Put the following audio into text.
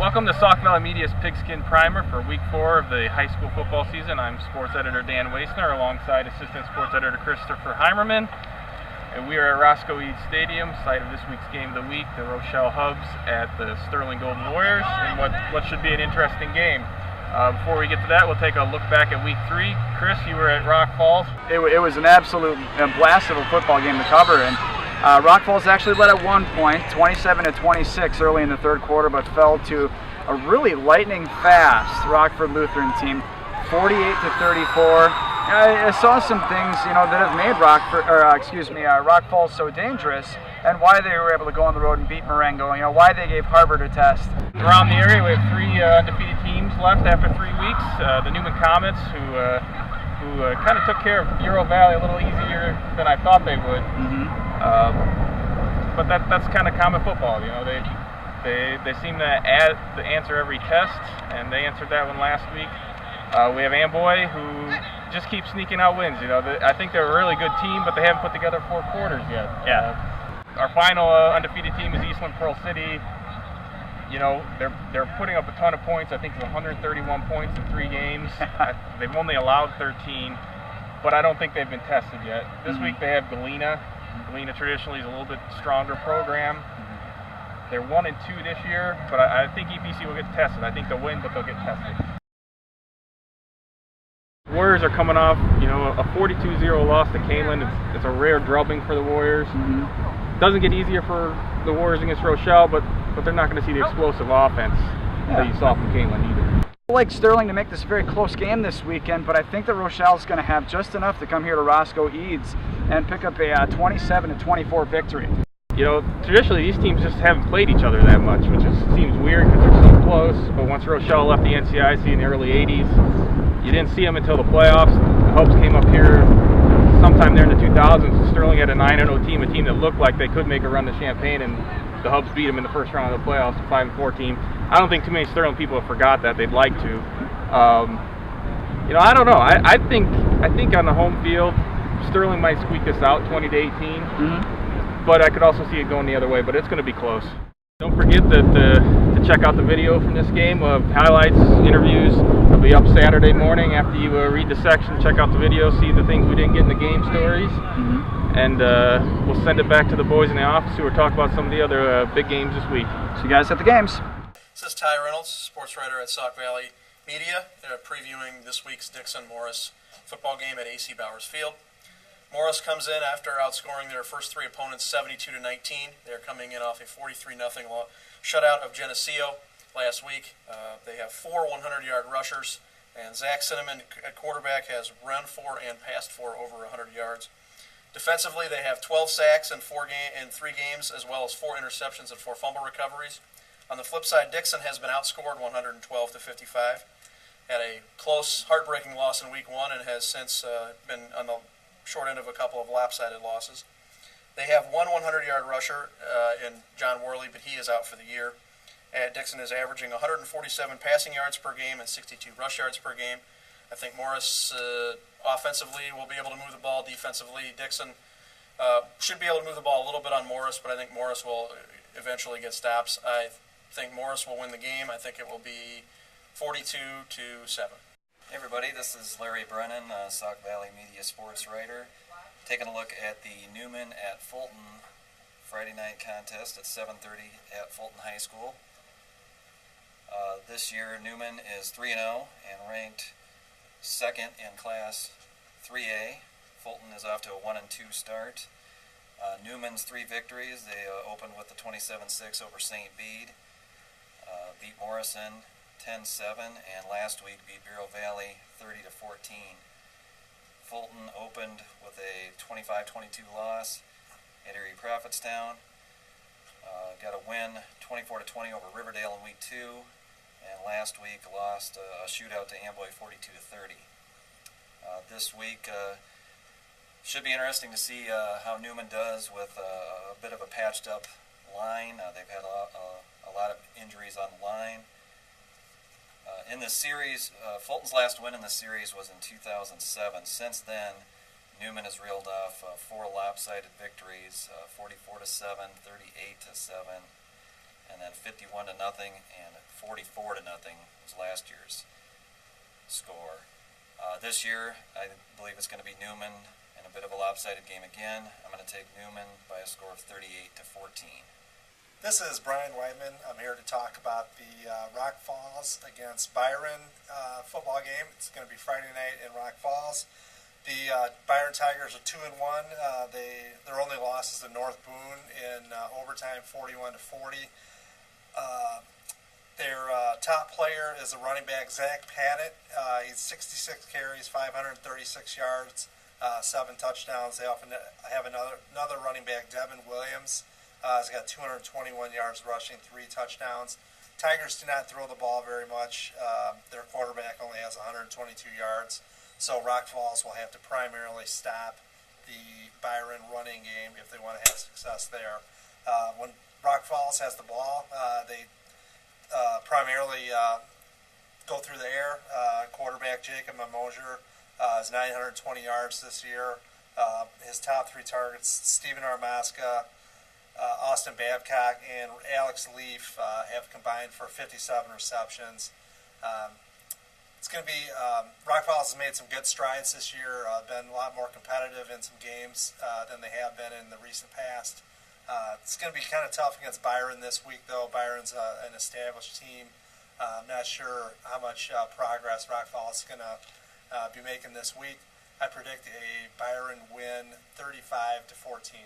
Welcome to Sauk Valley Media's Pigskin Primer for Week 4 of the high school football season. I'm Sports Editor Dan Waisner alongside Assistant Sports Editor Christopher Heimerman. And we are at Roscoe Eads Stadium, site of this week's game of the week, the Rochelle Hubs at the Sterling Golden Warriors, and what should be an interesting game. Before we get to that, we'll take a look back at Week 3. Chris, you were at Rock Falls. It was an absolute blast of a football game to cover, and Rock Falls actually led at one point, 27-26 early in the third quarter, but fell to a really lightning fast Rockford Lutheran team, 48-34. I saw some things, that have made Rock Falls so dangerous, and why they were able to go on the road and beat Marengo. Why they gave Harvard a test. Around the area, we have 3 undefeated teams left after 3 weeks. The Newman Comets, who kind of took care of Euro Valley a little easier than I thought they would. But that's kind of common football. They seem to answer every test, and they answered that one last week. We have Amboy, who just keeps sneaking out wins. I think they're a really good team, but they haven't put together 4 quarters yet. Our final undefeated team is Eastland Pearl City. They're putting up a ton of points. I think it's 131 points in 3 games. They've only allowed 13, but I don't think they've been tested yet. This week they have Galena. Galena traditionally is a little bit stronger program. They're 1-2 this year, but I think EPC will get tested. I think they'll win, but they'll get tested. Warriors are coming off, a 42-0 loss to Kaneland. It's a rare drubbing for the Warriors. Doesn't get easier for the Warriors against Rochelle, but they're not going to see the explosive offense that you saw from Kaneland either. I like Sterling to make this a very close game this weekend, but I think that Rochelle's going to have just enough to come here to Roscoe Eads and pick up a 27-24 victory. Traditionally these teams just haven't played each other that much, which seems weird because they're so close. But once Rochelle left the NCIC in the early 80s, you didn't see them until the playoffs. The Hubs came up here sometime there in the 2000s, and Sterling had a 9-0 team, a team that looked like they could make a run to Champaign, and the Hubs beat them in the first round of the playoffs, a 5-4 team. I don't think too many Sterling people have forgot that. They'd like to. I don't know. I think on the home field, Sterling might squeak this out, 20-18. But I could also see it going the other way, but it's going to be close. Don't forget that to check out the video from this game of highlights, interviews. It'll be up Saturday morning after you read the section, check out the video, see the things we didn't get in the game stories. And we'll send it back to the boys in the office who will talk about some of the other big games this week. See you guys at the games. This is Ty Reynolds, sports writer at Sauk Valley Media. They're previewing this week's Dixon-Morris football game at A.C. Bowers Field. Morris comes in after outscoring their first 3 opponents 72-19. They're coming in off a 43-0 shutout of Geneseo last week. They have 4 100-yard rushers, and Zach Cinnamon at quarterback has run for and passed for over 100 yards. Defensively, they have 12 sacks in 3 games, as well as 4 interceptions and 4 fumble recoveries. On the flip side, Dixon has been outscored 112-55. Had a close, heartbreaking loss in Week 1 and has since been on the short end of a couple of lopsided losses. They have 1 100-yard rusher in John Worley, but he is out for the year. Dixon is averaging 147 passing yards per game and 62 rush yards per game. I think Morris offensively will be able to move the ball. Defensively, Dixon should be able to move the ball a little bit on Morris, but I think Morris will eventually get stops. I think Morris will win the game. I think it will be 42-7. Hey everybody, this is Larry Brennan, Sauk Valley Media sports writer, taking a look at the Newman at Fulton Friday night contest at 7:30 at Fulton High School. This year Newman is 3-0 and ranked 2nd in Class 3A. Fulton is off to a 1-2 start. Newman's 3 victories. They opened with the 27-6 over St. Bede, beat Morrison 10-7, and last week beat Bureau Valley 30-14. Fulton opened with a 25-22 loss at Erie Prophetstown. Got a win 24-20 over Riverdale in Week 2, and last week lost a shootout to Amboy 42-30. This week should be interesting to see how Newman does with a bit of a patched up line. They've had a lot of injuries on the line. In this series, Fulton's last win in the series was in 2007. Since then, Newman has reeled off 4 lopsided victories, 44-7, 38-7, and then 51 to nothing and 44 to nothing was last year's score. This year, I believe it's going to be Newman in a bit of a lopsided game again. I'm going to take Newman by a score of 38 to 14. This is Brian Whiteman. I'm here to talk about the Rock Falls against Byron football game. It's going to be Friday night in Rock Falls. The Byron Tigers are 2-1. Their only loss is to North Boone in overtime, 41 to 40. Their top player is a running back, Zach Paddock. He's 66 carries, 536 yards, 7 touchdowns. They often have another running back, Devin Williams. He's got 221 yards rushing, 3 touchdowns. Tigers do not throw the ball very much. Their quarterback only has 122 yards. So Rock Falls will have to primarily stop the Byron running game if they want to have success there. When Rock Falls has the ball, they primarily go through the air. Quarterback Jacob Mamosier is 920 yards this year. His top 3 targets, Stephen Armaska, Austin Babcock, and Alex Leaf have combined for 57 receptions. It's going to be, Rock Falls has made some good strides this year, been a lot more competitive in some games than they have been in the recent past. It's going to be kind of tough against Byron this week, though. Byron's an established team. I'm not sure how much progress Rock Falls is going to be making this week. I predict a Byron win 35 to 14.